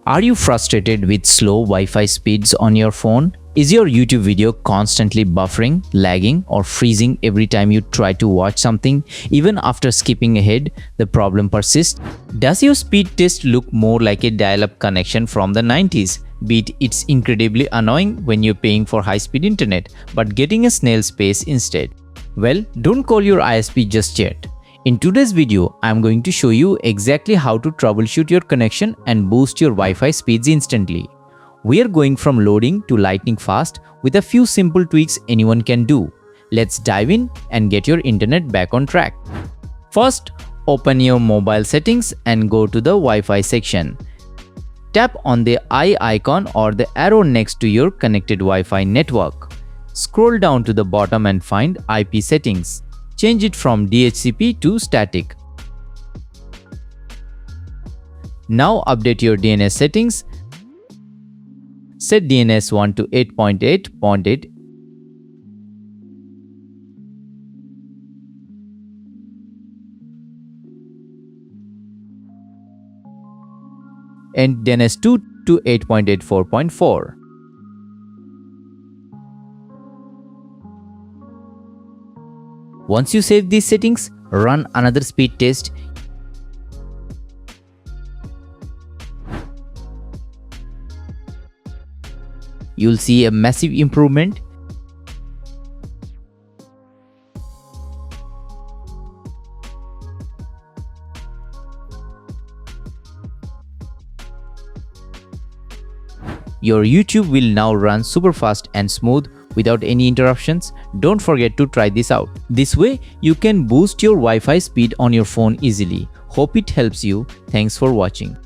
Are you frustrated with slow Wi-Fi speeds on your phone? Is your YouTube video constantly buffering, lagging, or freezing every time you try to watch something? Even after skipping ahead, the problem persists? Does your speed test look more like a dial-up connection from the 90s? Be it's incredibly annoying when you're paying for high-speed internet, but getting a snail's pace instead. Well, don't call your ISP just yet. In today's video, I am going to show you exactly how to troubleshoot your connection and boost your Wi-Fi speeds instantly. We are going from loading to lightning fast with a few simple tweaks anyone can do. Let's dive in and get your internet back on track. First, open your mobile settings and go to the Wi-Fi section. Tap on the eye icon or the arrow next to your connected Wi-Fi network. Scroll down to the bottom and find IP settings. Change it from DHCP to static. Now update your DNS settings. Set DNS 1 to 8.8.8 and DNS 2 to 8.84.4. Once you save these settings, run another speed test. You'll see a massive improvement. Your YouTube will now run super fast and smooth without any interruptions. Don't forget to try this out. This way, you can boost your Wi-Fi speed on your phone easily. Hope it helps you. Thanks for watching.